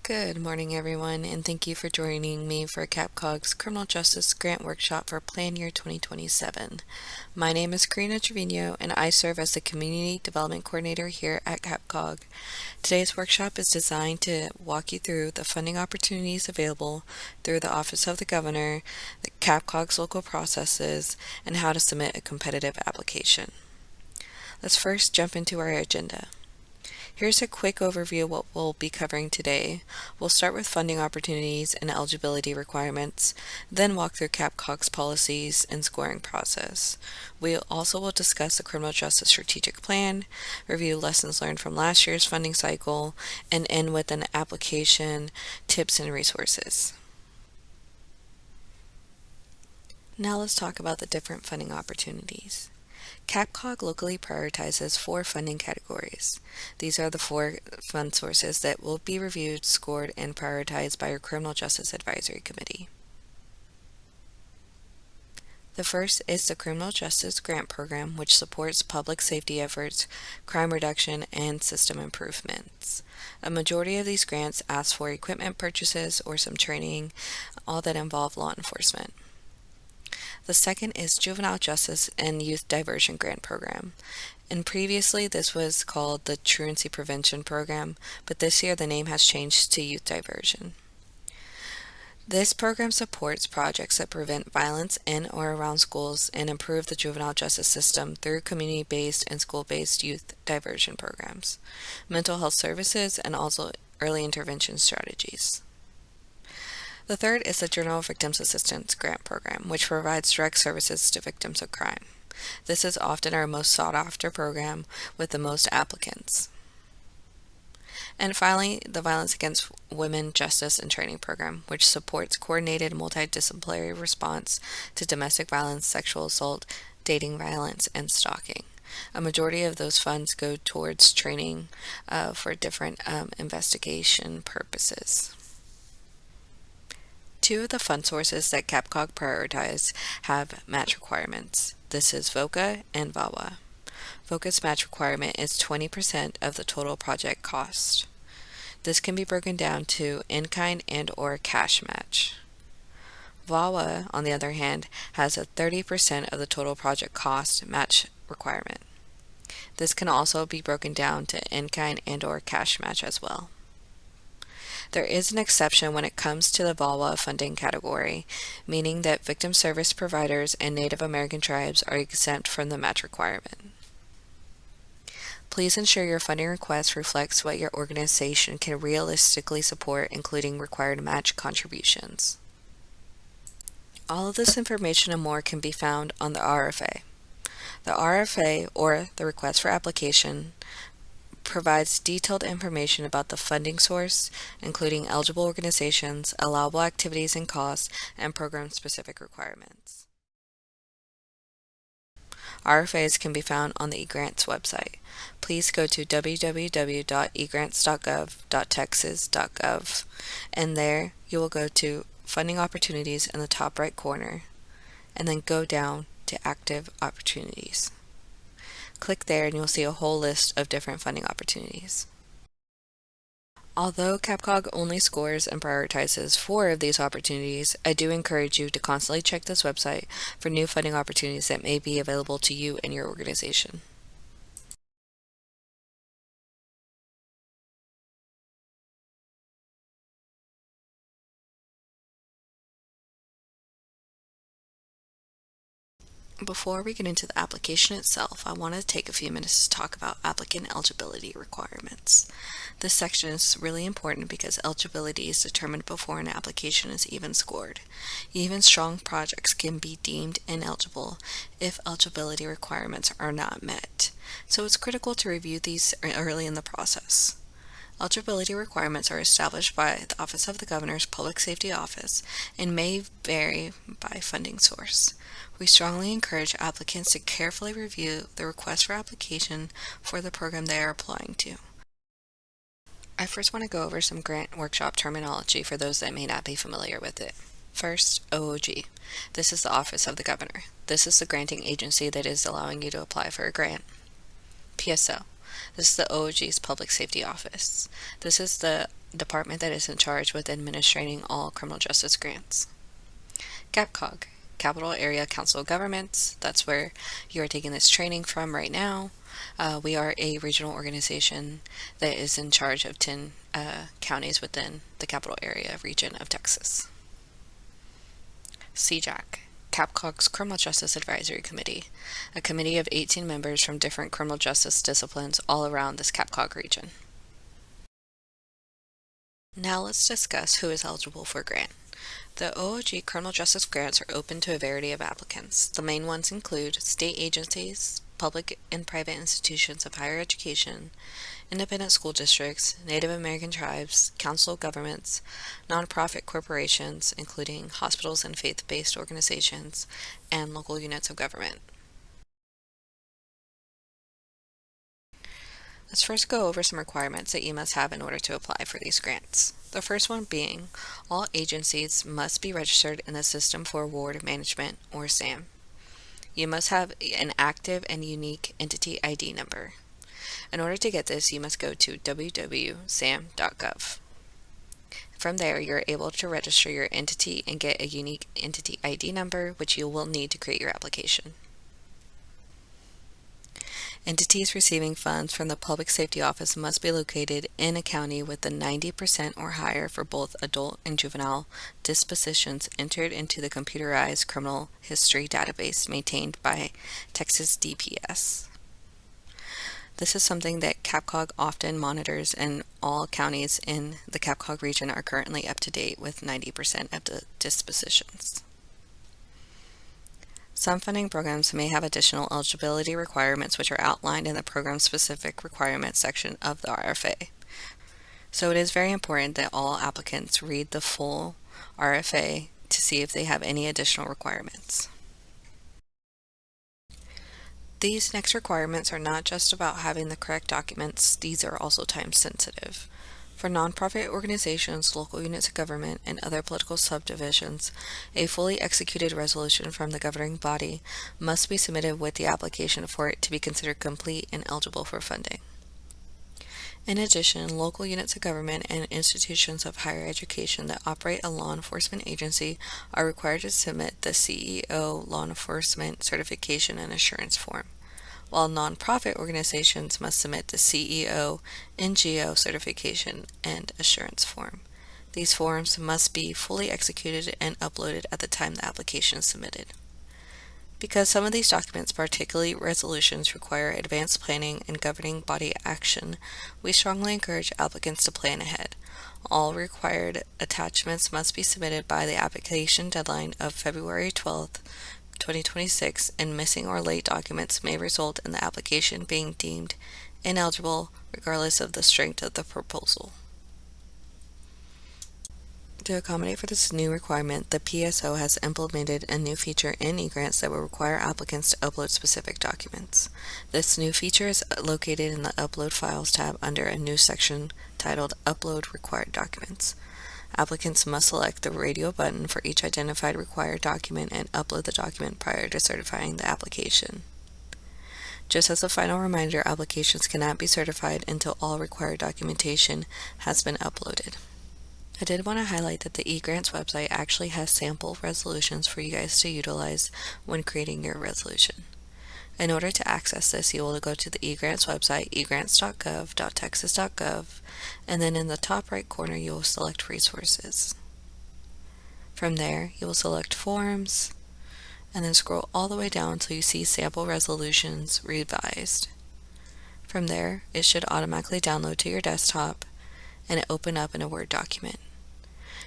Good morning, everyone, and thank you for joining me for CAPCOG's Criminal Justice Grant Workshop for Plan Year 2027. My name is Karina Trevino, and I serve as the Community Development Coordinator here at CAPCOG. Today's workshop is designed to walk you through the funding opportunities available through the Office of the Governor, the CAPCOG's local processes, and how to submit a competitive application. Let's first jump into our agenda. Here's a quick overview of what we'll be covering today. We'll start with funding opportunities and eligibility requirements, then walk through CAPCOG's policies and scoring process. We also will discuss the Criminal Justice Strategic Plan, review lessons learned from last year's funding cycle, and end with an application, tips, and resources. Now let's talk about the different funding opportunities. CAPCOG locally prioritizes 4 funding categories. These are the 4 fund sources that will be reviewed, scored, and prioritized by your Criminal Justice Advisory Committee. The first is the Criminal Justice Grant Program, which supports public safety efforts, crime reduction, and system improvements. A majority of these grants ask for equipment purchases or some training, all that involve law enforcement. The second is Juvenile Justice and Youth Diversion Grant Program. And previously this was called the Truancy Prevention Program, but this year the name has changed to Youth Diversion. This program supports projects that prevent violence in or around schools and improve the juvenile justice system through community-based and school-based youth diversion programs, mental health services, and also early intervention strategies. The third is the General Victims Assistance Grant Program, which provides direct services to victims of crime. This is often our most sought-after program with the most applicants. And finally, the Violence Against Women Justice and Training Program, which supports coordinated multidisciplinary response to domestic violence, sexual assault, dating violence, and stalking. A majority of those funds go towards training for different investigation purposes. 2 of the fund sources that CAPCOG prioritize have match requirements. This is VOCA and VAWA. VOCA's match requirement is 20% of the total project cost. This can be broken down to in-kind and or cash match. VAWA, on the other hand, has a 30% of the total project cost match requirement. This can also be broken down to in-kind and or cash match as well. There is an exception when it comes to the VAWA funding category, meaning that victim service providers and Native American tribes are exempt from the match requirement. Please ensure your funding request reflects what your organization can realistically support, including required match contributions. All of this information and more can be found on the RFA. The RFA, or the Request for Application, provides detailed information about the funding source, including eligible organizations, allowable activities and costs, and program-specific requirements. RFAs can be found on the eGrants website. Please go to www.egrants.gov.texas.gov, and there you will go to Funding Opportunities in the top right corner, and then go down to Active Opportunities. Click there and you'll see a whole list of different funding opportunities. Although CAPCOG only scores and prioritizes 4 of these opportunities, I do encourage you to constantly check this website for new funding opportunities that may be available to you and your organization. Before we get into the application itself, I want to take a few minutes to talk about applicant eligibility requirements. This section is really important because eligibility is determined before an application is even scored. Even strong projects can be deemed ineligible if eligibility requirements are not met. So it's critical to review these early in the process. Eligibility requirements are established by the Office of the Governor's Public Safety Office and may vary by funding source. We strongly encourage applicants to carefully review the request for application for the program they are applying to. I first want to go over some grant workshop terminology for those that may not be familiar with it. First, OOG. This is the Office of the Governor. This is the granting agency that is allowing you to apply for a grant. PSO. This is the OOG's Public Safety Office. This is the department that is in charge with administrating all criminal justice grants. CAPCOG, Capital Area Council of Governments. That's where you are taking this training from right now. We are a regional organization that is in charge of 10 counties within the capital area region of Texas. CJAC, CAPCOG's Criminal Justice Advisory Committee, a committee of 18 members from different criminal justice disciplines all around this CAPCOG region. Now let's discuss who is eligible for a grant. The OOG criminal justice grants are open to a variety of applicants. The main ones include state agencies, public and private institutions of higher education, independent school districts, Native American tribes, council of governments, nonprofit corporations, including hospitals and faith-based organizations, and local units of government. Let's first go over some requirements that you must have in order to apply for these grants. The first one being, all agencies must be registered in the System for Award Management, or SAM. You must have an active and unique entity ID number. In order to get this, you must go to www.sam.gov. From there, you're able to register your entity and get a unique entity ID number, which you will need to create your application. Entities receiving funds from the Public Safety Office must be located in a county with a 90% or higher for both adult and juvenile dispositions entered into the computerized criminal history database maintained by Texas DPS. This is something that CAPCOG often monitors, and all counties in the CAPCOG region are currently up to date with 90% of the dispositions. Some funding programs may have additional eligibility requirements which are outlined in the program-specific requirements section of the RFA. So it is very important that all applicants read the full RFA to see if they have any additional requirements. These next requirements are not just about having the correct documents, these are also time sensitive. For nonprofit organizations, local units of government, and other political subdivisions, a fully executed resolution from the governing body must be submitted with the application for it to be considered complete and eligible for funding. In addition, local units of government and institutions of higher education that operate a law enforcement agency are required to submit the CEO Law Enforcement Certification and Assurance Form, while nonprofit organizations must submit the CEO NGO Certification and Assurance Form. These forms must be fully executed and uploaded at the time the application is submitted. Because some of these documents, particularly resolutions, require advanced planning and governing body action, we strongly encourage applicants to plan ahead. All required attachments must be submitted by the application deadline of February 12th, 2026, and missing or late documents may result in the application being deemed ineligible regardless of the strength of the proposal. To accommodate for this new requirement, the PSO has implemented a new feature in eGrants that will require applicants to upload specific documents. This new feature is located in the Upload Files tab under a new section titled Upload Required Documents. Applicants must select the radio button for each identified required document and upload the document prior to certifying the application. Just as a final reminder, applications cannot be certified until all required documentation has been uploaded. I did want to highlight that the eGrants website actually has sample resolutions for you guys to utilize when creating your resolution. In order to access this, you will go to the eGrants website, egrants.gov.texas.gov, and then in the top right corner you will select Resources. From there, you will select Forms, and then scroll all the way down until you see Sample Resolutions Revised. From there, it should automatically download to your desktop and it open up in a Word document.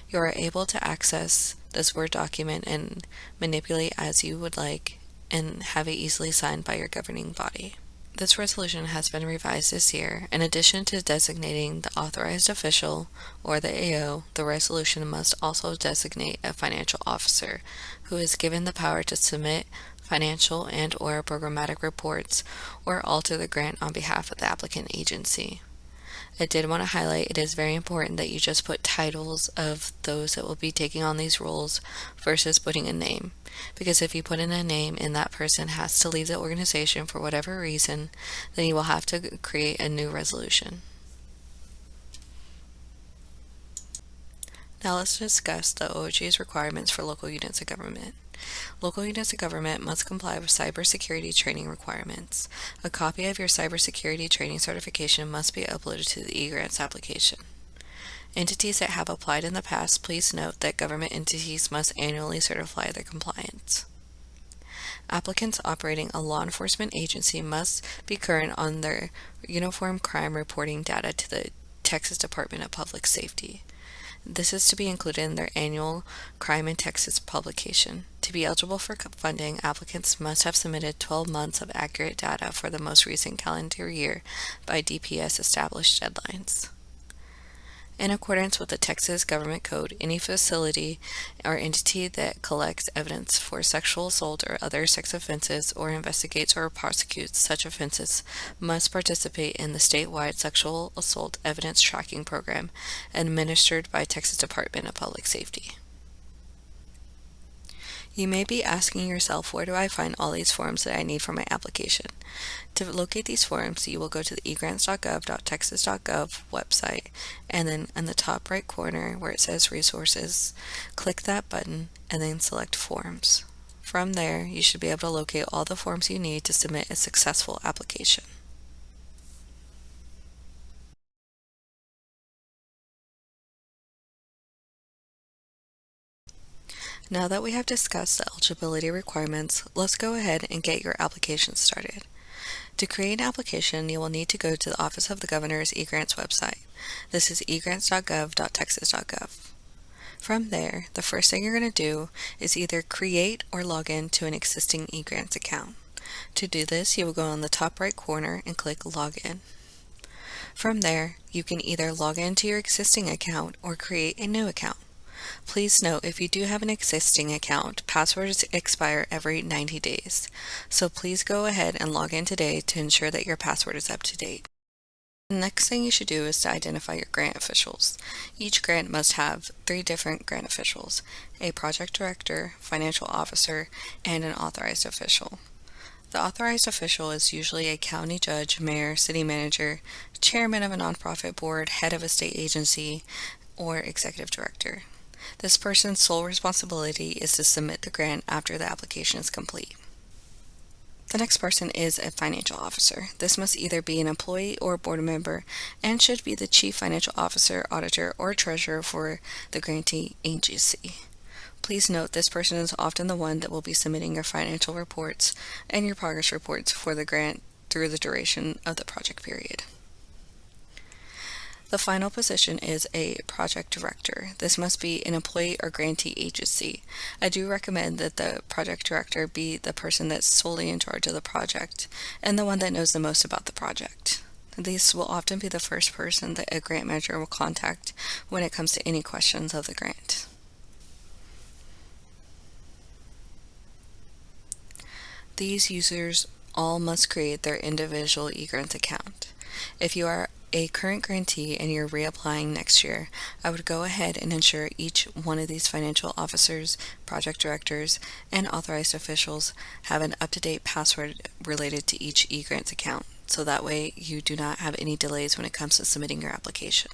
You are able to access this Word document and manipulate as you would like and have it easily signed by your governing body. This resolution has been revised this year. In addition to designating the authorized official or the AO, the resolution must also designate a financial officer who is given the power to submit financial and/or programmatic reports or alter the grant on behalf of the applicant agency. I did want to highlight it is very important that you just put titles of those that will be taking on these roles versus putting a name, because if you put in a name and that person has to leave the organization for whatever reason, then you will have to create a new resolution. Now let's discuss the OOG's requirements for local units of government. Local units of government must comply with cybersecurity training requirements. A copy of your cybersecurity training certification must be uploaded to the eGrants application. Entities that have applied in the past, please note that government entities must annually certify their compliance. Applicants operating a law enforcement agency must be current on their uniform crime reporting data to the Texas Department of Public Safety. This is to be included in their annual Crime in Texas publication. To be eligible for funding, applicants must have submitted 12 months of accurate data for the most recent calendar year by DPS established deadlines. In accordance with the Texas Government Code, any facility or entity that collects evidence for sexual assault or other sex offenses or investigates or prosecutes such offenses must participate in the statewide sexual assault evidence tracking program administered by Texas Department of Public Safety. You may be asking yourself, where do I find all these forms that I need for my application? To locate these forms, you will go to the egrants.gov.texas.gov website, and then in the top right corner where it says Resources, click that button and then select Forms. From there, you should be able to locate all the forms you need to submit a successful application. Now that we have discussed the eligibility requirements, let's go ahead and get your application started. To create an application, you will need to go to the Office of the Governor's eGrants website. This is egrants.gov.texas.gov. From there, the first thing you're going to do is either create or log in to an existing eGrants account. To do this, you will go on the top right corner and click Login. From there, you can either log into your existing account or create a new account. Please note, if you do have an existing account, passwords expire every 90 days. So please go ahead and log in today to ensure that your password is up to date. The next thing you should do is to identify your grant officials. Each grant must have 3 different grant officials: a project director, financial officer, and an authorized official. The authorized official is usually a county judge, mayor, city manager, chairman of a nonprofit board, head of a state agency, or executive director. This person's sole responsibility is to submit the grant after the application is complete. The next person is a financial officer. This must either be an employee or a board member and should be the chief financial officer, auditor, or treasurer for the grantee agency. Please note, this person is often the one that will be submitting your financial reports and your progress reports for the grant through the duration of the project period. The final position is a project director. This must be an employee or grantee agency. I do recommend that the project director be the person that's solely in charge of the project and the one that knows the most about the project. This will often be the first person that a grant manager will contact when it comes to any questions of the grant. These users all must create their individual eGrants account. If you are a current grantee and you're reapplying next year, I would go ahead and ensure each one of these financial officers, project directors, and authorized officials have an up-to-date password related to each eGrants account, so that way you do not have any delays when it comes to submitting your application.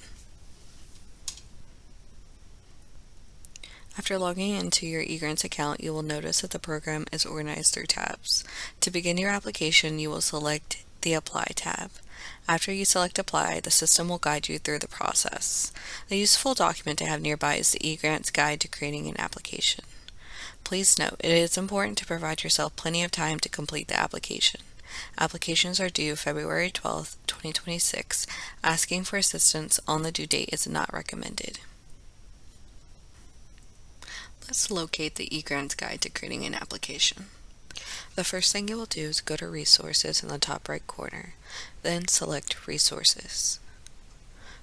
After logging into your eGrants account, you will notice that the program is organized through tabs. To begin your application, you will select the Apply tab. After you select Apply, the system will guide you through the process. A useful document to have nearby is the eGrants Guide to Creating an Application. Please note, it is important to provide yourself plenty of time to complete the application. Applications are due February 12, 2026. Asking for assistance on the due date is not recommended. Let's locate the eGrants Guide to Creating an Application. The first thing you will do is go to Resources in the top right corner, then select Resources.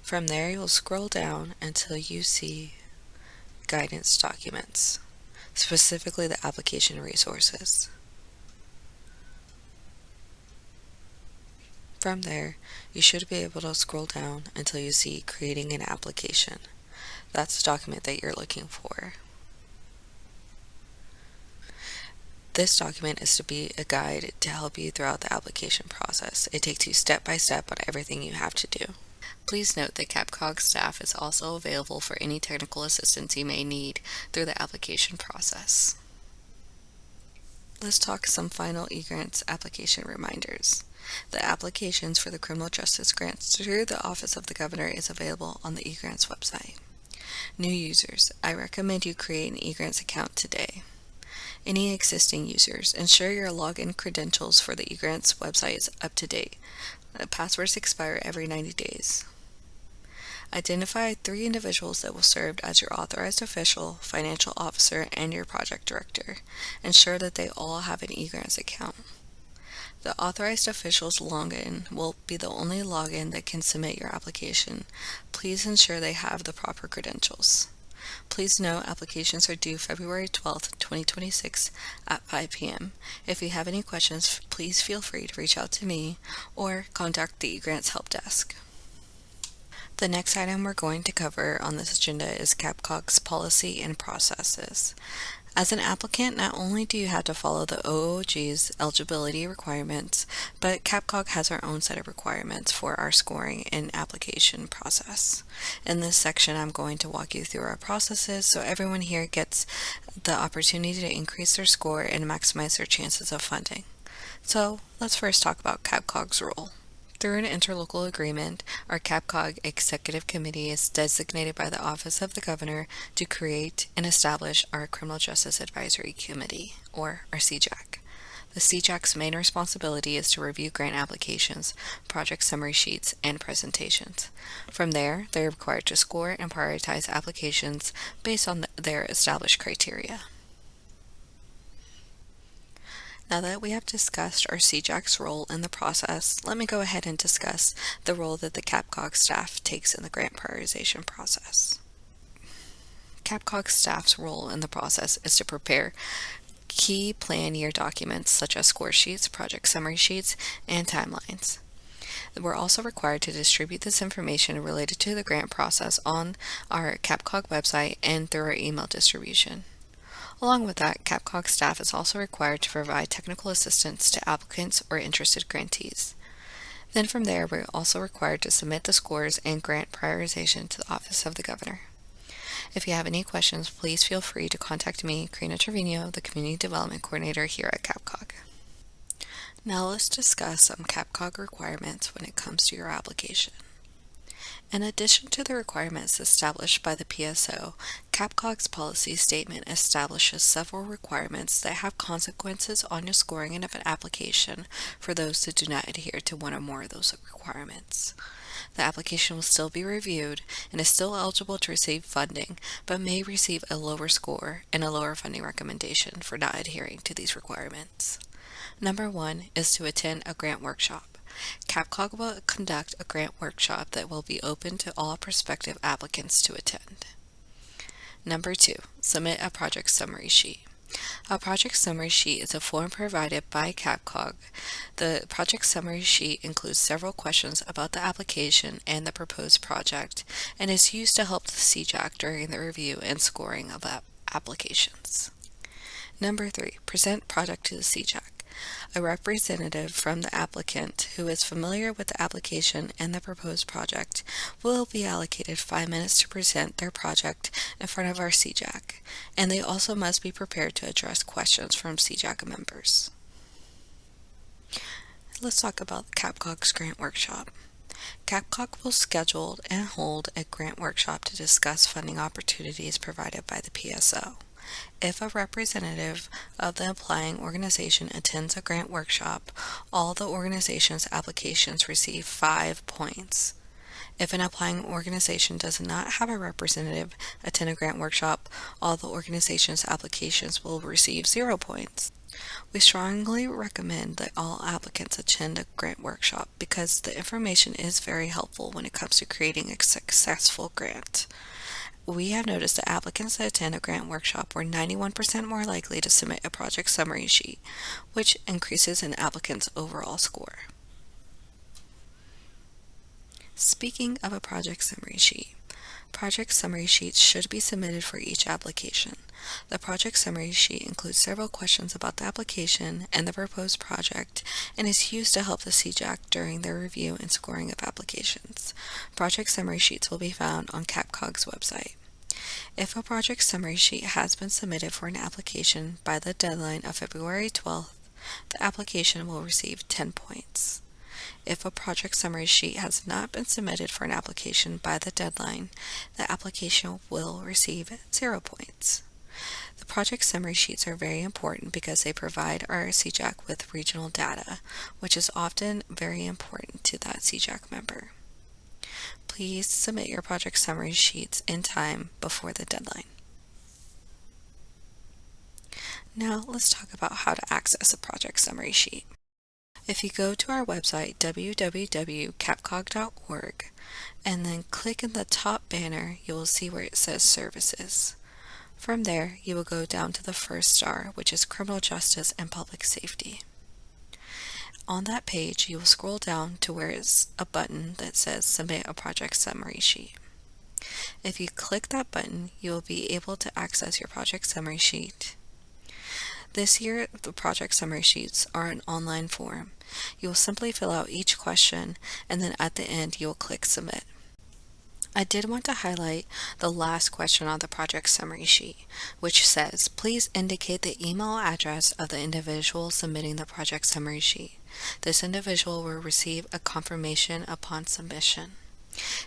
From there, you will scroll down until you see Guidance Documents, specifically the application resources. From there, you should be able to scroll down until you see Creating an Application. That's the document that you're looking for. This document is to be a guide to help you throughout the application process. It takes you step by step on everything you have to do. Please note that CAPCOG staff is also available for any technical assistance you may need through the application process. Let's talk some final eGrants application reminders. The applications for the criminal justice grants through the Office of the Governor is available on the eGrants website. New users, I recommend you create an eGrants account today. Any existing users, ensure your login credentials for the eGrants website is up to date. Passwords expire every 90 days. Identify 3 individuals that will serve as your authorized official, financial officer, and your project director. Ensure that they all have an eGrants account. The authorized official's login will be the only login that can submit your application. Please ensure they have the proper credentials. Please note applications are due February 12th, 2026 at 5 p.m. If you have any questions, please feel free to reach out to me or contact the eGrants help desk. The next item we're going to cover on this agenda is CAPCOG's policy and processes. As an applicant, not only do you have to follow the OOG's eligibility requirements, but CAPCOG has our own set of requirements for our scoring and application process. In this section, I'm going to walk you through our processes so everyone here gets the opportunity to increase their score and maximize their chances of funding. So, let's first talk about CAPCOG's role. Through an interlocal agreement, our CAPCOG Executive Committee is designated by the Office of the Governor to create and establish our Criminal Justice Advisory Committee, or our CJAC. The CJAC's main responsibility is to review grant applications, project summary sheets, and presentations. From there, they are required to score and prioritize applications based on their established criteria. Now that we have discussed our CJAC's role in the process, let me go ahead and discuss the role that the CAPCOG staff takes in the grant prioritization process. CAPCOG staff's role in the process is to prepare key plan year documents such as score sheets, project summary sheets, and timelines. We're also required to distribute this information related to the grant process on our CAPCOG website and through our email distribution. Along with that, CAPCOG staff is also required to provide technical assistance to applicants or interested grantees. Then from there, we're also required to submit the scores and grant prioritization to the Office of the Governor. If you have any questions, please feel free to contact me, Karina Trevino, the Community Development Coordinator here at CAPCOG. Now let's discuss some CAPCOG requirements when it comes to your application. In addition to the requirements established by the PSO, CAPCOG's policy statement establishes several requirements that have consequences on your scoring of an application for those that do not adhere to one or more of those requirements. The application will still be reviewed and is still eligible to receive funding, but may receive a lower score and a lower funding recommendation for not adhering to these requirements. Number 1 is to attend a grant workshop. CAPCOG will conduct a grant workshop that will be open to all prospective applicants to attend. Number 2, submit a project summary sheet. A project summary sheet is a form provided by CAPCOG. The project summary sheet includes several questions about the application and the proposed project and is used to help the CJAC during the review and scoring of applications. Number 3, present project to the CJAC. A representative from the applicant who is familiar with the application and the proposed project will be allocated 5 minutes to present their project in front of our CJAC, and they also must be prepared to address questions from CJAC members. Let's talk about CAPCOG's grant workshop. CAPCOG will schedule and hold a grant workshop to discuss funding opportunities provided by the PSO. If a representative of the applying organization attends a grant workshop, all the organization's applications receive 5 points. If an applying organization does not have a representative attend a grant workshop, all the organization's applications will receive 0 points. We strongly recommend that all applicants attend a grant workshop because the information is very helpful when it comes to creating a successful grant. We have noticed that applicants that attend a grant workshop were 91% more likely to submit a project summary sheet, which increases an applicant's overall score. Speaking of a project summary sheet, Project summary sheets should be submitted for each application. The project summary sheet includes several questions about the application and the proposed project and is used to help the CJAC during their review and scoring of applications. Project summary sheets will be found on CAPCOG's website. If a project summary sheet has been submitted for an application by the deadline of February 12th, the application will receive 10 points. If a project summary sheet has not been submitted for an application by the deadline, the application will receive 0 points. The project summary sheets are very important because they provide our CJAC with regional data, which is often very important to that CJAC member. Please submit your project summary sheets in time before the deadline. Now let's talk about how to access a project summary sheet. If you go to our website www.capcog.org and then click in the top banner, you will see where it says Services. From there, you will go down to the first star, which is Criminal Justice and Public Safety. On that page, you will scroll down to where is a button that says Submit a Project Summary Sheet. If you click that button, you will be able to access your project summary sheet. This year, the project summary sheets are an online form. You will simply fill out each question, and then at the end, you will click Submit. I did want to highlight the last question on the project summary sheet, which says, please indicate the email address of the individual submitting the project summary sheet. This individual will receive a confirmation upon submission.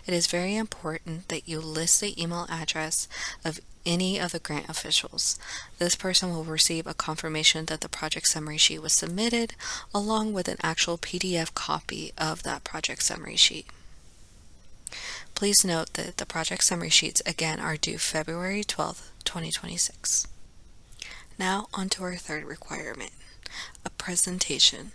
It is very important that you list the email address of any of the grant officials. This person will receive a confirmation that the project summary sheet was submitted, along with an actual PDF copy of that project summary sheet. Please note that the project summary sheets again are due February 12th, 2026. Now on to our third requirement, a presentation.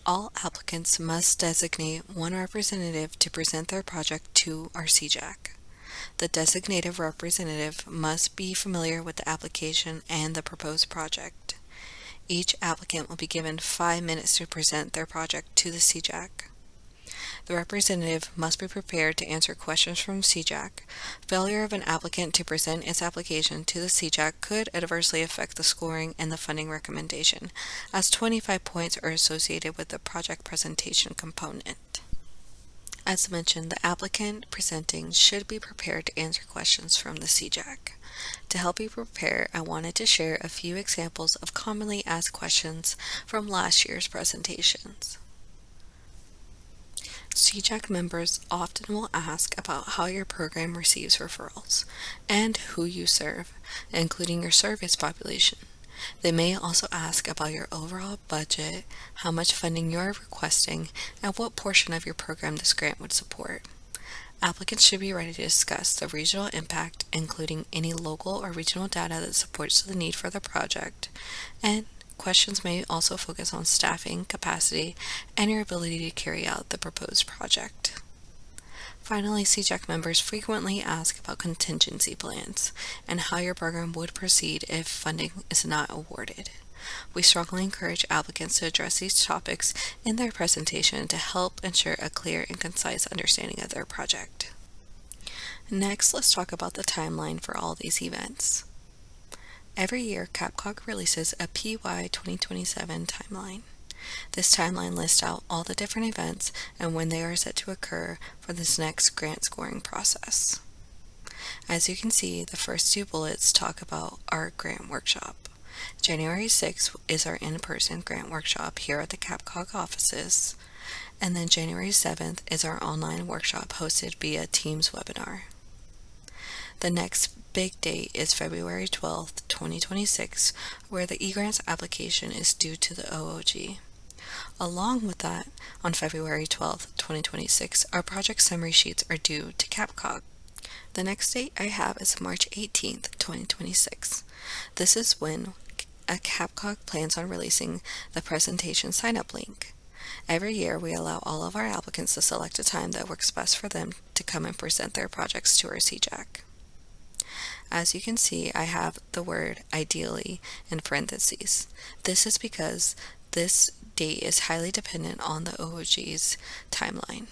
All applicants must designate one representative to present their project to our CJAC. The designated representative must be familiar with the application and the proposed project. Each applicant will be given 5 minutes to present their project to the CJAC. The representative must be prepared to answer questions from CJAC. Failure of an applicant to present its application to the CJAC could adversely affect the scoring and the funding recommendation, as 25 points are associated with the project presentation component. As mentioned, the applicant presenting should be prepared to answer questions from the CJAC. To help you prepare, I wanted to share a few examples of commonly asked questions from last year's presentations. CJAC members often will ask about how your program receives referrals and who you serve, including your service population. They may also ask about your overall budget, how much funding you are requesting, and what portion of your program this grant would support. Applicants should be ready to discuss the regional impact, including any local or regional data that supports the need for the project, and questions may also focus on staffing, capacity, and your ability to carry out the proposed project. Finally, CJAC members frequently ask about contingency plans and how your program would proceed if funding is not awarded. We strongly encourage applicants to address these topics in their presentation to help ensure a clear and concise understanding of their project. Next, let's talk about the timeline for all these events. Every year, CAPCOG releases a PY 2027 timeline. This timeline lists out all the different events and when they are set to occur for this next grant scoring process. As you can see, the first 2 bullets talk about our grant workshop. January 6th is our in-person grant workshop here at the CAPCOG offices, and then January 7th is our online workshop hosted via Teams webinar. The next big date is February 12th, 2026, where the eGrants application is due to the OOG. Along with that, on February 12th, 2026, our project summary sheets are due to CAPCOG. The next date I have is March 18th, 2026. This is when a CAPCOG plans on releasing the presentation sign-up link. Every year, we allow all of our applicants to select a time that works best for them to come and present their projects to our CJAC. As you can see, I have the word ideally in parentheses. This is because this date is highly dependent on the OOG's timeline.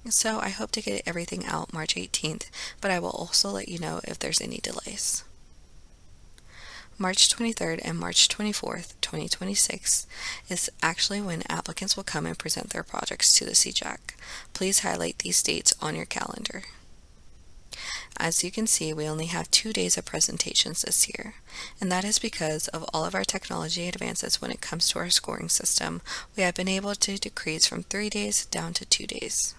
So I hope to get everything out March 18th, but I will also let you know if there's any delays. March 23rd and March 24th, 2026 is actually when applicants will come and present their projects to the CJAC. Please highlight these dates on your calendar. As you can see, we only have 2 days of presentations this year, and that is because of all of our technology advances when it comes to our scoring system. We have been able to decrease from 3 days down to 2 days.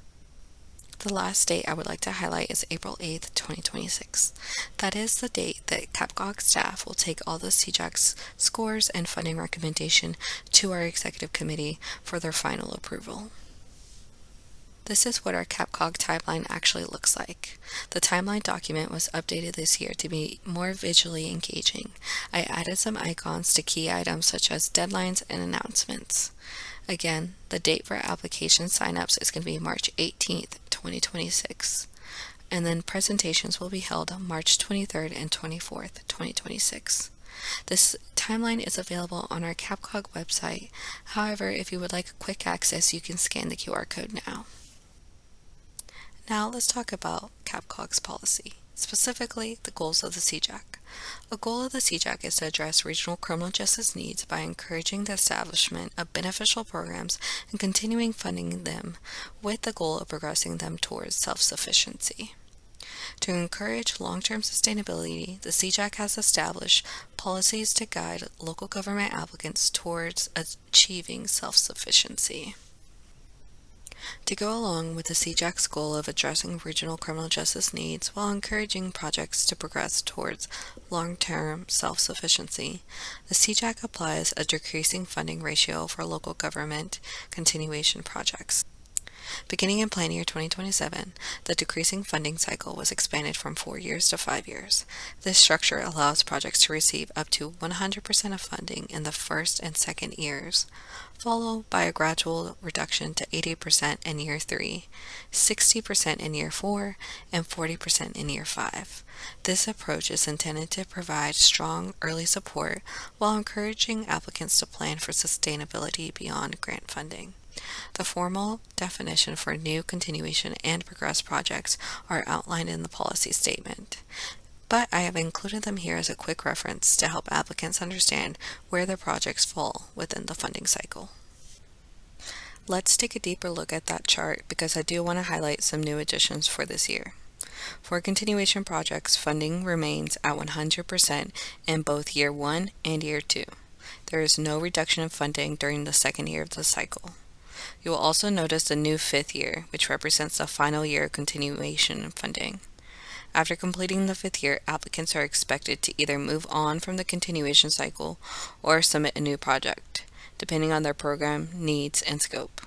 The last date I would like to highlight is April 8th, 2026. That is the date that CAPCOG staff will take all the CJAC's scores and funding recommendation to our executive committee for their final approval. This is what our CAPCOG timeline actually looks like. The timeline document was updated this year to be more visually engaging. I added some icons to key items such as deadlines and announcements. Again, the date for application signups is going to be March 18th, 2026. And then presentations will be held on March 23rd and 24th, 2026. This timeline is available on our CAPCOG website. However, if you would like quick access, you can scan the QR code now. Now let's talk about CAPCOG's policy, specifically the goals of the CJAC. A goal of the CJAC is to address regional criminal justice needs by encouraging the establishment of beneficial programs and continuing funding them with the goal of progressing them towards self-sufficiency. To encourage long-term sustainability, the CJAC has established policies to guide local government applicants towards achieving self-sufficiency. To go along with the CJAC's goal of addressing regional criminal justice needs while encouraging projects to progress towards long-term self-sufficiency, the CJAC applies a decreasing funding ratio for local government continuation projects. Beginning in plan year 2027, the decreasing funding cycle was expanded from 4 years to 5 years. This structure allows projects to receive up to 100% of funding in the first and second years, followed by a gradual reduction to 80% in year 3, 60% in year 4, and 40% in year 5. This approach is intended to provide strong early support while encouraging applicants to plan for sustainability beyond grant funding. The formal definition for new continuation and progress projects are outlined in the policy statement, but I have included them here as a quick reference to help applicants understand where their projects fall within the funding cycle. Let's take a deeper look at that chart because I do want to highlight some new additions for this year. For continuation projects, funding remains at 100% in both year 1 and year 2. There is no reduction in funding during the second year of the cycle. You will also notice the new 5th year, which represents the final year of continuation funding. After completing the 5th year, applicants are expected to either move on from the continuation cycle or submit a new project, depending on their program, needs, and scope.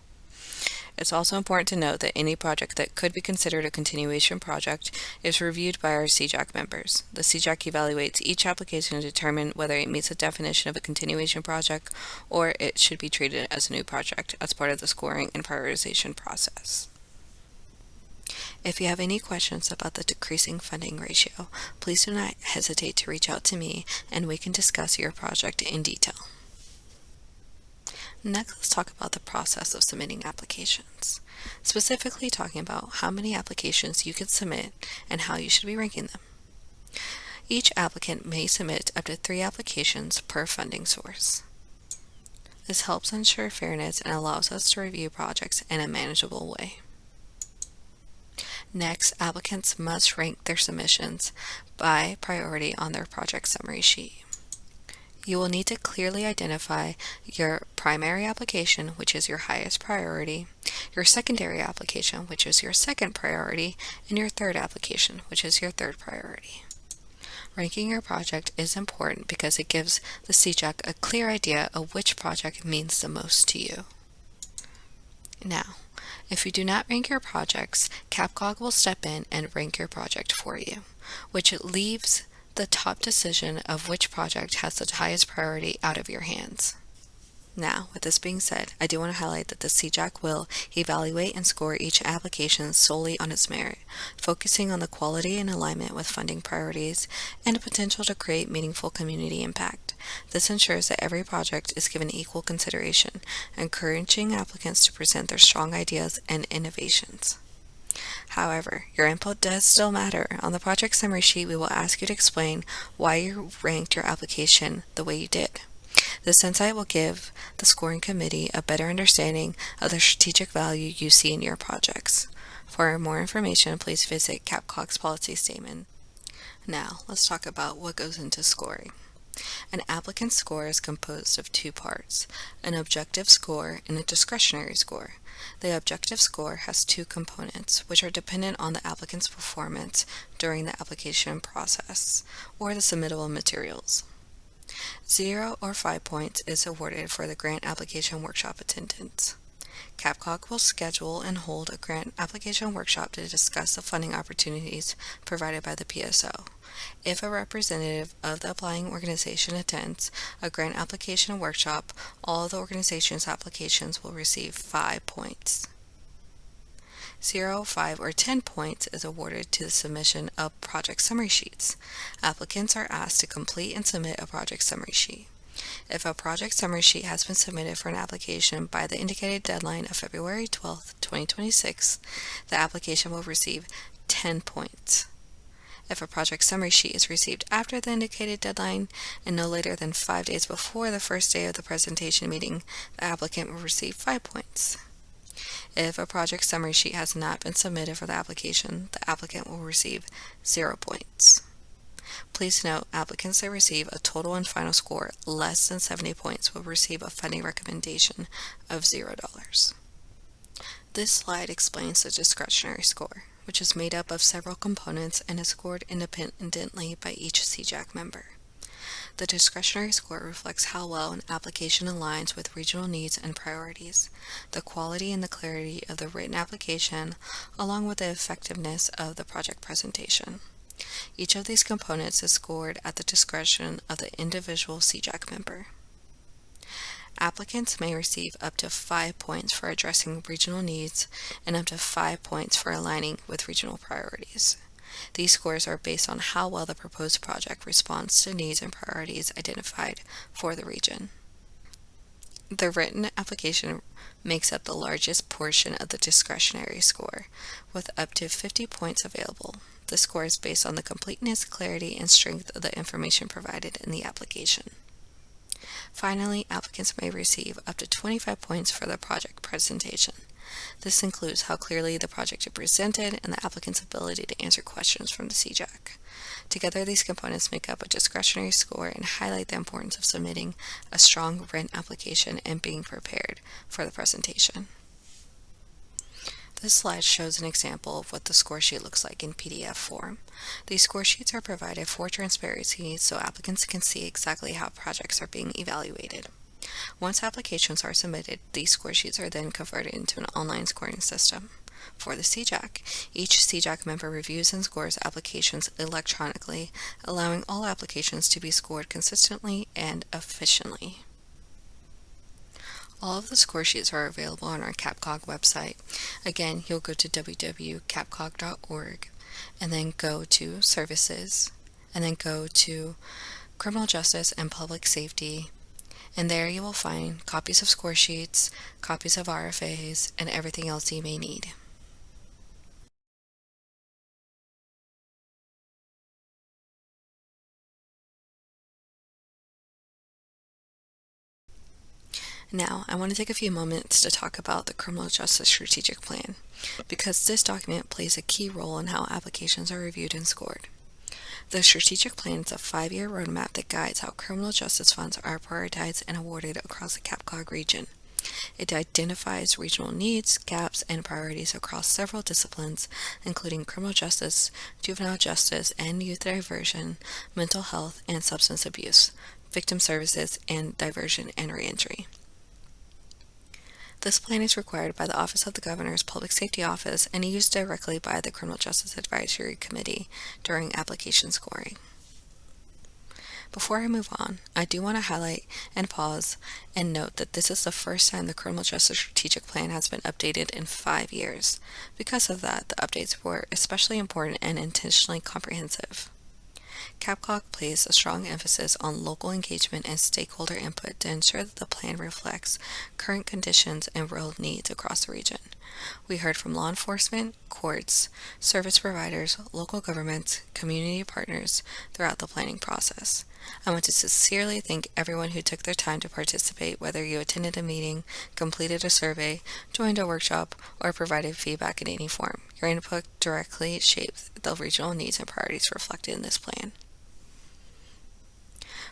It's also important to note that any project that could be considered a continuation project is reviewed by our CJAC members. The CJAC evaluates each application to determine whether it meets the definition of a continuation project or it should be treated as a new project as part of the scoring and prioritization process. If you have any questions about the decreasing funding ratio, please do not hesitate to reach out to me and we can discuss your project in detail. Next, let's talk about the process of submitting applications, specifically talking about how many applications you can submit and how you should be ranking them. Each applicant may submit up to 3 applications per funding source. This helps ensure fairness and allows us to review projects in a manageable way. Next, applicants must rank their submissions by priority on their project summary sheet. You will need to clearly identify your primary application, which is your highest priority, your secondary application, which is your second priority, and your third application, which is your third priority. Ranking your project is important because it gives the CJAC a clear idea of which project means the most to you. Now, if you do not rank your projects, CAPCOG will step in and rank your project for you, which leaves the top decision of which project has the highest priority out of your hands. Now, with this being said, I do want to highlight that the CJAC will evaluate and score each application solely on its merit, focusing on the quality and alignment with funding priorities and the potential to create meaningful community impact. This ensures that every project is given equal consideration, encouraging applicants to present their strong ideas and innovations. However, your input does still matter. On the project summary sheet, we will ask you to explain why you ranked your application the way you did. This insight will give the scoring committee a better understanding of the strategic value you see in your projects. For more information, please visit CAPCOG's policy statement. Now, let's talk about what goes into scoring. An applicant score is composed of two parts, an objective score and a discretionary score. The objective score has two components, which are dependent on the applicant's performance during the application process or the submittable materials. 0 or 5 points is awarded for the grant application workshop attendance. CAPCOG will schedule and hold a grant application workshop to discuss the funding opportunities provided by the PSO. If a representative of the applying organization attends a grant application workshop, all of the organization's applications will receive 5 points. 0, 5, or 10 points is awarded to the submission of project summary sheets. Applicants are asked to complete and submit a project summary sheet. If a project summary sheet has been submitted for an application by the indicated deadline of February 12, 2026, the application will receive 10 points. If a project summary sheet is received after the indicated deadline and no later than 5 days before the first day of the presentation meeting, the applicant will receive 5 points. If a project summary sheet has not been submitted for the application, the applicant will receive 0 points. Please note, applicants that receive a total and final score less than 70 points will receive a funding recommendation of $0. This slide explains the discretionary score, which is made up of several components and is scored independently by each CJAC member. The discretionary score reflects how well an application aligns with regional needs and priorities, the quality and the clarity of the written application, along with the effectiveness of the project presentation. Each of these components is scored at the discretion of the individual CJAC member. Applicants may receive up to 5 points for addressing regional needs and up to 5 points for aligning with regional priorities. These scores are based on how well the proposed project responds to needs and priorities identified for the region. The written application makes up the largest portion of the discretionary score, with up to 50 points available. The score is based on the completeness, clarity, and strength of the information provided in the application. Finally, applicants may receive up to 25 points for the project presentation. This includes how clearly the project is presented and the applicant's ability to answer questions from the CJAC. Together, these components make up a discretionary score and highlight the importance of submitting a strong written application and being prepared for the presentation. This slide shows an example of what the score sheet looks like in PDF form. These score sheets are provided for transparency so applicants can see exactly how projects are being evaluated. Once applications are submitted, these score sheets are then converted into an online scoring system. For the CJAC, each CJAC member reviews and scores applications electronically, allowing all applications to be scored consistently and efficiently. All of the score sheets are available on our CAPCOG website. Again, you'll go to www.capcog.org and then go to Services and then go to Criminal Justice and Public Safety, and there you will find copies of score sheets, copies of RFAs, and everything else you may need. Now, I want to take a few moments to talk about the Criminal Justice Strategic Plan, because this document plays a key role in how applications are reviewed and scored. The strategic plan is a 5-year roadmap that guides how criminal justice funds are prioritized and awarded across the CAPCOG region. It identifies regional needs, gaps, and priorities across several disciplines, including criminal justice, juvenile justice, and youth diversion, mental health and substance abuse, victim services, and diversion and reentry. This plan is required by the Office of the Governor's Public Safety Office and used directly by the Criminal Justice Advisory Committee during application scoring. Before I move on, I do want to highlight and pause and note that this is the first time the Criminal Justice Strategic Plan has been updated in 5 years. Because of that, the updates were especially important and intentionally comprehensive. CAPCOG places a strong emphasis on local engagement and stakeholder input to ensure that the plan reflects current conditions and real needs across the region. We heard from law enforcement, courts, service providers, local governments, community partners throughout the planning process. I want to sincerely thank everyone who took their time to participate, whether you attended a meeting, completed a survey, joined a workshop, or provided feedback in any form. Your input directly shapes the regional needs and priorities reflected in this plan.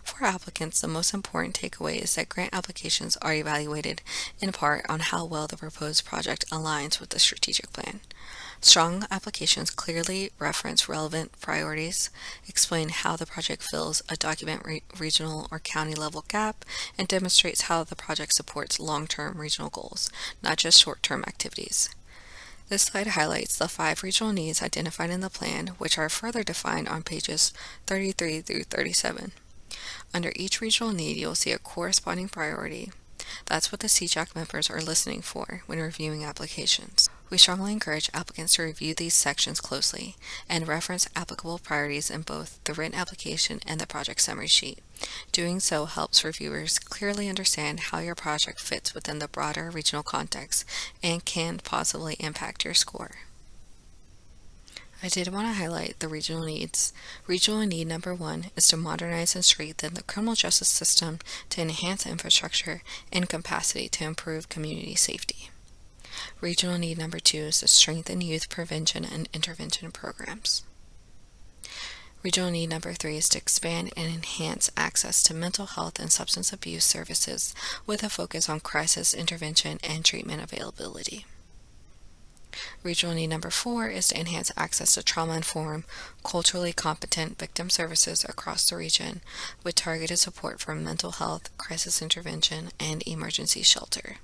For applicants, the most important takeaway is that grant applications are evaluated in part on how well the proposed project aligns with the strategic plan. Strong applications clearly reference relevant priorities, explain how the project fills a document regional or county level gap, and demonstrates how the project supports long-term regional goals, not just short-term activities. This slide highlights the 5 regional needs identified in the plan, which are further defined on pages 33 through 37. Under each regional need, you'll see a corresponding priority. That's what the CAPCOG members are listening for when reviewing applications. We strongly encourage applicants to review these sections closely and reference applicable priorities in both the written application and the project summary sheet. Doing so helps reviewers clearly understand how your project fits within the broader regional context and can possibly impact your score. I did want to highlight the regional needs. Regional need number 1 is to modernize and strengthen the criminal justice system to enhance infrastructure and capacity to improve community safety. Regional need number 2 is to strengthen youth prevention and intervention programs. Regional need number 3 is to expand and enhance access to mental health and substance abuse services with a focus on crisis intervention and treatment availability. Regional need number 4 is to enhance access to trauma-informed, culturally competent victim services across the region with targeted support for mental health, crisis intervention, and emergency shelter.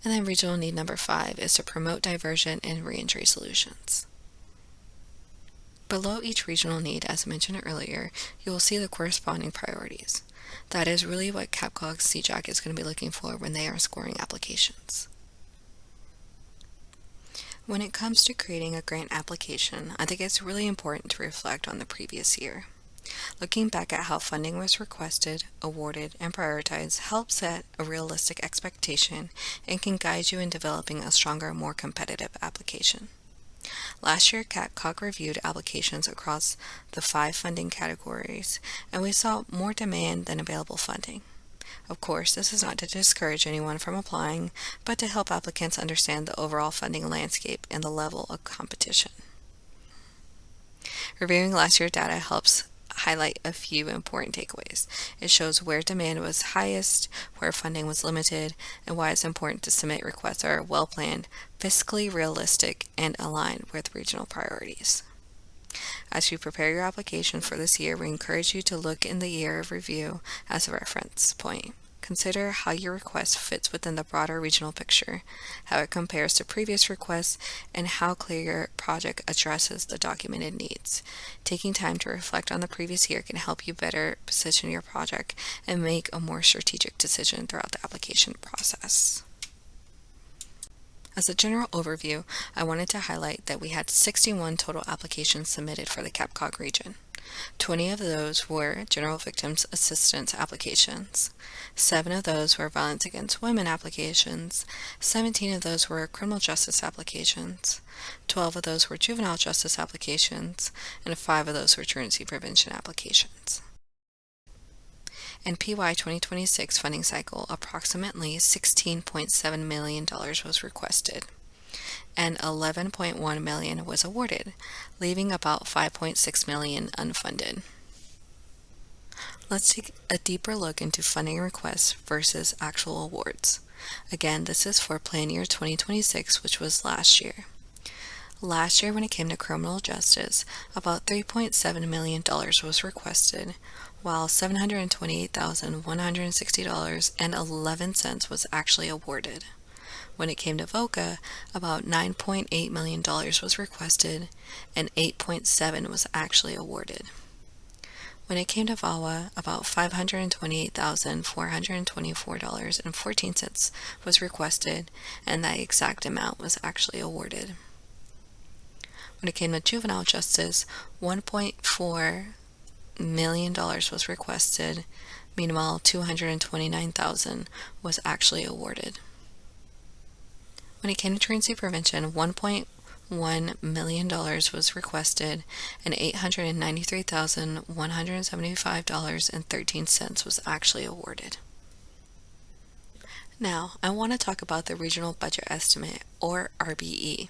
And then regional need number 5 is to promote diversion and reentry solutions. Below each regional need, as mentioned earlier, you will see the corresponding priorities. That is really what CAPCOG CJAC is going to be looking for when they are scoring applications. When it comes to creating a grant application, I think it's really important to reflect on the previous year. Looking back at how funding was requested, awarded, and prioritized helps set a realistic expectation and can guide you in developing a stronger, more competitive application. Last year, CAPCOG reviewed applications across the 5 funding categories, and we saw more demand than available funding. Of course, this is not to discourage anyone from applying, but to help applicants understand the overall funding landscape and the level of competition. Reviewing last year's data helps highlight a few important takeaways. It shows where demand was highest, where funding was limited, and why it's important to submit requests that are well-planned, fiscally realistic, and aligned with regional priorities. As you prepare your application for this year, we encourage you to look in the year of review as a reference point. Consider how your request fits within the broader regional picture, how it compares to previous requests, and how clear your project addresses the documented needs. Taking time to reflect on the previous year can help you better position your project and make a more strategic decision throughout the application process. As a general overview, I wanted to highlight that we had 61 total applications submitted for the CAPCOG region. 20 of those were General Victims Assistance applications. 7 of those were Violence Against Women applications. 17 of those were Criminal Justice applications. 12 of those were Juvenile Justice applications. And 5 of those were Truancy Prevention applications. In PY 2026 funding cycle, approximately $16.7 million was requested, and $11.1 million was awarded, leaving about $5.6 million unfunded. Let's take a deeper look into funding requests versus actual awards. Again, this is for plan year 2026, which was last year. Last year, when it came to criminal justice, about $3.7 million was requested, while $728,160.11 was actually awarded. When it came to VOCA, about $9.8 million was requested, and $8.7 million was actually awarded. When it came to VAWA, about $528,424.14 was requested, and that exact amount was actually awarded. When it came to juvenile justice, $1.4 million was requested, meanwhile $229,000 was actually awarded. When it came to truancy prevention, $1.1 million was requested and $893,175.13 was actually awarded. Now, I want to talk about the Regional Budget Estimate, or RBE,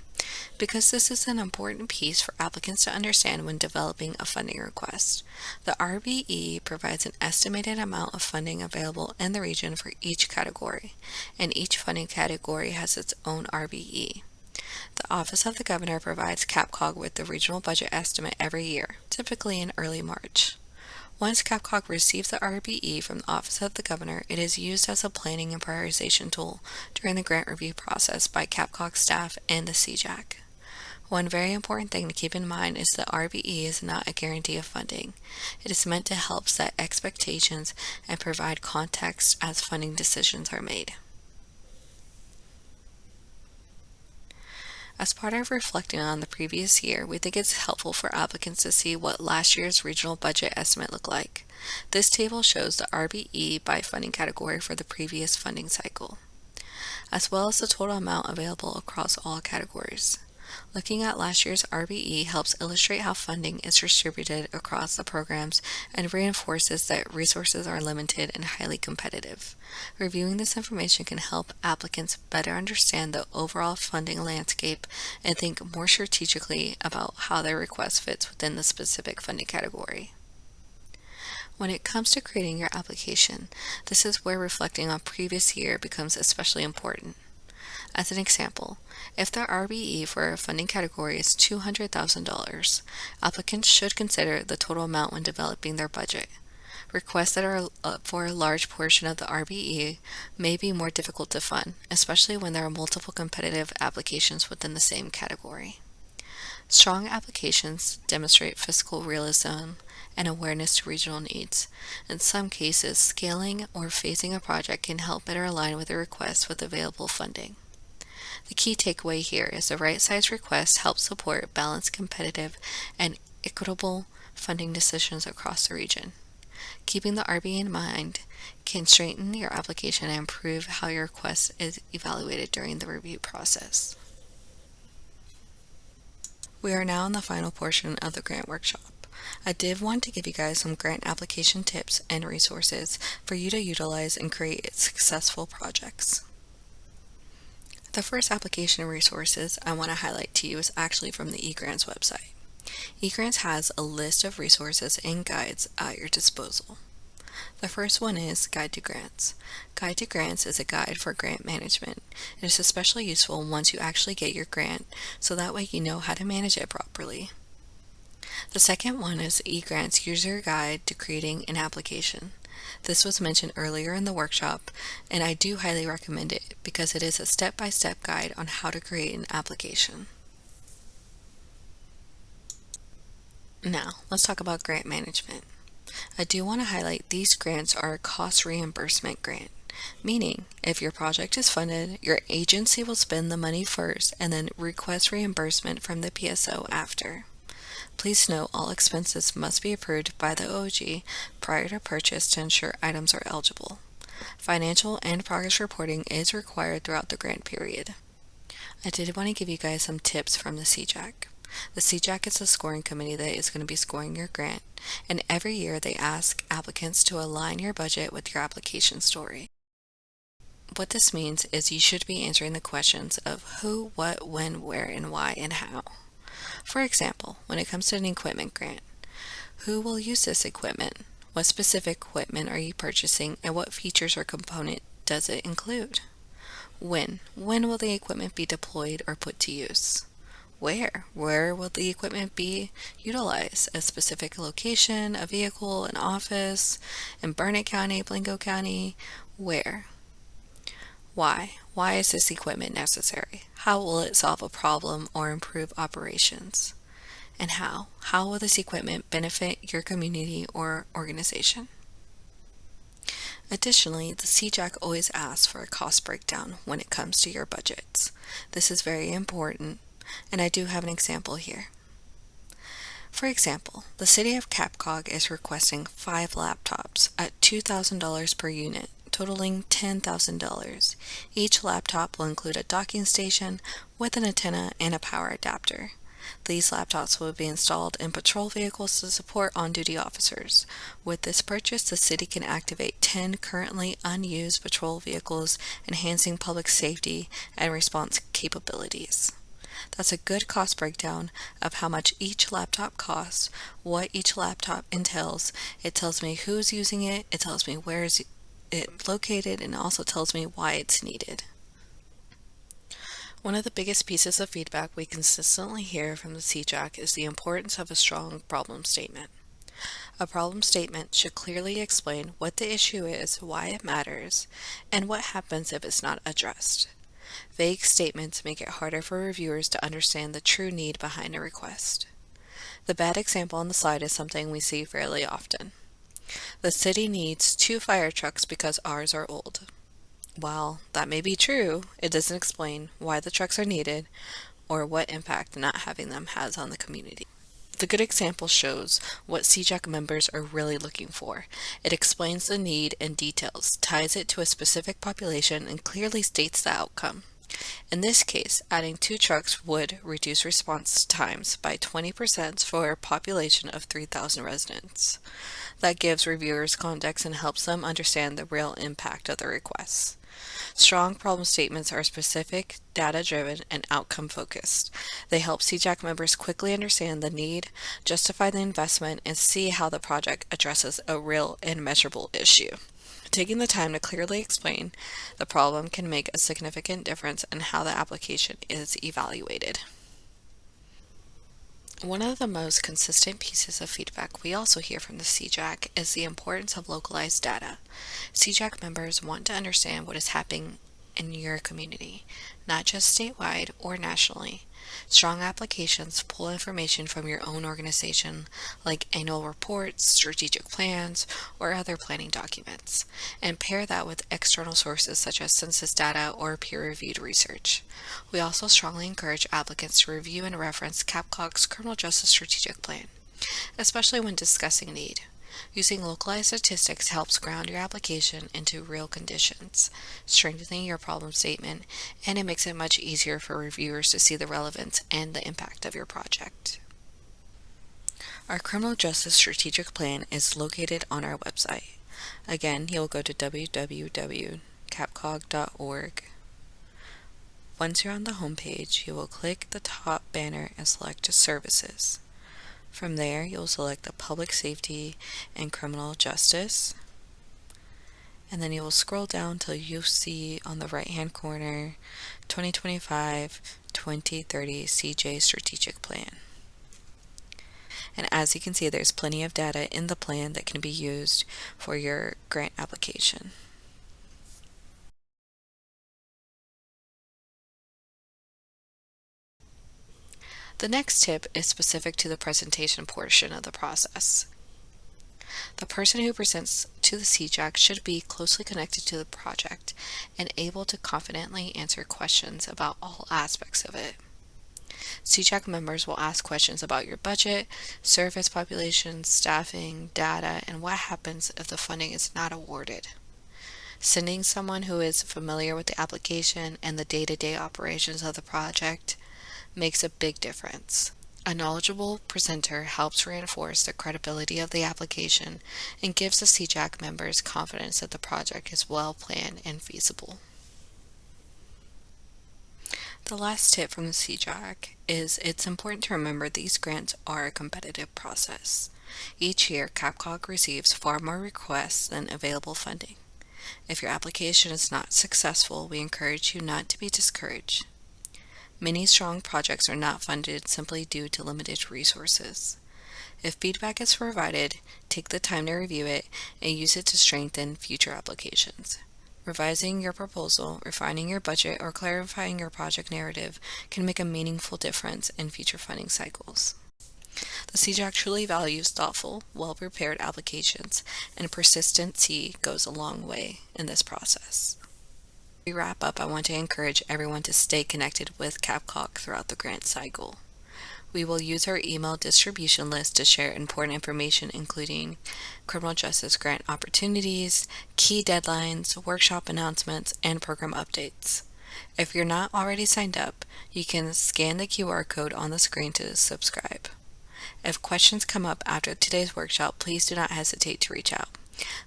because this is an important piece for applicants to understand when developing a funding request. The RBE provides an estimated amount of funding available in the region for each category, and each funding category has its own RBE. The Office of the Governor provides CAPCOG with the Regional Budget Estimate every year, typically in early March. Once CAPCOG receives the RBE from the Office of the Governor, it is used as a planning and prioritization tool during the grant review process by CAPCOG staff and the CJAC. One very important thing to keep in mind is the RBE is not a guarantee of funding. It is meant to help set expectations and provide context as funding decisions are made. As part of reflecting on the previous year, we think it's helpful for applicants to see what last year's regional budget estimate looked like. This table shows the RBE by funding category for the previous funding cycle, as well as the total amount available across all categories. Looking at last year's RBE helps illustrate how funding is distributed across the programs and reinforces that resources are limited and highly competitive. Reviewing this information can help applicants better understand the overall funding landscape and think more strategically about how their request fits within the specific funding category. When it comes to creating your application, this is where reflecting on previous year becomes especially important. As an example, if the RBE for a funding category is $200,000, applicants should consider the total amount when developing their budget. Requests that are for a large portion of the RBE may be more difficult to fund, especially when there are multiple competitive applications within the same category. Strong applications demonstrate fiscal realism and awareness to regional needs. In some cases, scaling or phasing a project can help better align with the request with available funding. The key takeaway here is the right size request helps support balanced, competitive, and equitable funding decisions across the region. Keeping the RBE in mind can strengthen your application and improve how your request is evaluated during the review process. We are now in the final portion of the grant workshop. I did want to give you guys some grant application tips and resources for you to utilize and create successful projects. The first application resources I want to highlight to you is actually from the eGrants website. eGrants has a list of resources and guides at your disposal. The first one is Guide to Grants. Guide to Grants is a guide for grant management. It is especially useful once you actually get your grant, so that way you know how to manage it properly. The second one is eGrants User Guide to Creating an Application. This was mentioned earlier in the workshop, and I do highly recommend it because it is a step-by-step guide on how to create an application. Now, let's talk about grant management. I do want to highlight these grants are a cost reimbursement grant, meaning if your project is funded, your agency will spend the money first and then request reimbursement from the PSO after. Please note all expenses must be approved by the OG prior to purchase to ensure items are eligible. Financial and progress reporting is required throughout the grant period. I did want to give you guys some tips from the CJAC. The CJAC is a scoring committee that is going to be scoring your grant, and every year they ask applicants to align your budget with your application story. What this means is you should be answering the questions of who, what, when, where, and why, and how. For example, when it comes to an equipment grant, who will use this equipment? What specific equipment are you purchasing, and what features or component does it include? When will the equipment be deployed or put to use? Where will the equipment be utilized? A specific location, a vehicle, an office, in Burnett County, Blanco County? Where? Why is this equipment necessary? How will it solve a problem or improve operations? And how will this equipment benefit your community or organization? Additionally, the CJAC always asks for a cost breakdown when it comes to your budgets. This is very important, and I do have an example here. For example, the city of CAPCOG is requesting 5 laptops at $2,000 per unit totaling $10,000. Each laptop will include a docking station with an antenna and a power adapter. These laptops will be installed in patrol vehicles to support on-duty officers. With this purchase, the city can activate 10 currently unused patrol vehicles, enhancing public safety and response capabilities. That's a good cost breakdown of how much each laptop costs, what each laptop entails. It tells me who's using it, it tells me where is it located, and also tells me why it's needed. One of the biggest pieces of feedback we consistently hear from the CJAC is the importance of a strong problem statement. A problem statement should clearly explain what the issue is, why it matters, and what happens if it's not addressed. Vague statements make it harder for reviewers to understand the true need behind a request. The bad example on the slide is something we see fairly often. The city needs 2 fire trucks because ours are old. While that may be true, it doesn't explain why the trucks are needed or what impact not having them has on the community. The good example shows what CJAC members are really looking for. It explains the need in details, ties it to a specific population, and clearly states the outcome. In this case, adding 2 trucks would reduce response times by 20% for a population of 3,000 residents. That gives reviewers context and helps them understand the real impact of the requests. Strong problem statements are specific, data-driven, and outcome-focused. They help CJAC members quickly understand the need, justify the investment, and see how the project addresses a real and measurable issue. Taking the time to clearly explain the problem can make a significant difference in how the application is evaluated. One of the most consistent pieces of feedback we also hear from the CJAC is the importance of localized data. CJAC members want to understand what is happening in your community, not just statewide or nationally. Strong applications pull information from your own organization, like annual reports, strategic plans, or other planning documents, and pair that with external sources such as census data or peer-reviewed research. We also strongly encourage applicants to review and reference CAPCOG's Criminal Justice Strategic Plan, especially when discussing need. Using localized statistics helps ground your application into real conditions, strengthening your problem statement, and it makes it much easier for reviewers to see the relevance and the impact of your project. Our Criminal Justice Strategic Plan is located on our website. Again, you'll go to www.capcog.org. Once you're on the home page, you will click the top banner and select Services. From there, you'll select the Public Safety and Criminal Justice, and then you will scroll down till you see on the right-hand corner 2025-2030 CJ Strategic Plan. And as you can see, there's plenty of data in the plan that can be used for your grant application. The next tip is specific to the presentation portion of the process. The person who presents to the CJAC should be closely connected to the project and able to confidently answer questions about all aspects of it. CJAC members will ask questions about your budget, service population, staffing, data, and what happens if the funding is not awarded. Sending someone who is familiar with the application and the day-to-day operations of the project makes a big difference. A knowledgeable presenter helps reinforce the credibility of the application and gives the CJAC members confidence that the project is well planned and feasible. The last tip from the CJAC is it's important to remember these grants are a competitive process. Each year, CAPCOG receives far more requests than available funding. If your application is not successful, we encourage you not to be discouraged. Many strong projects are not funded simply due to limited resources. If feedback is provided, take the time to review it and use it to strengthen future applications. Revising your proposal, refining your budget, or clarifying your project narrative can make a meaningful difference in future funding cycles. The CJAC truly values thoughtful, well-prepared applications, and persistency goes a long way in this process. As we wrap up, I want to encourage everyone to stay connected with CAPCOG throughout the grant cycle. We will use our email distribution list to share important information, including criminal justice grant opportunities, key deadlines, workshop announcements, and program updates. If you're not already signed up, you can scan the QR code on the screen to subscribe. If questions come up after today's workshop, please do not hesitate to reach out.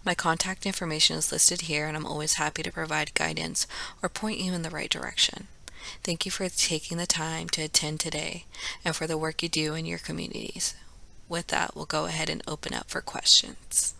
My contact information is listed here, and I'm always happy to provide guidance or point you in the right direction. Thank you for taking the time to attend today and for the work you do in your communities. With that, we'll go ahead and open up for questions.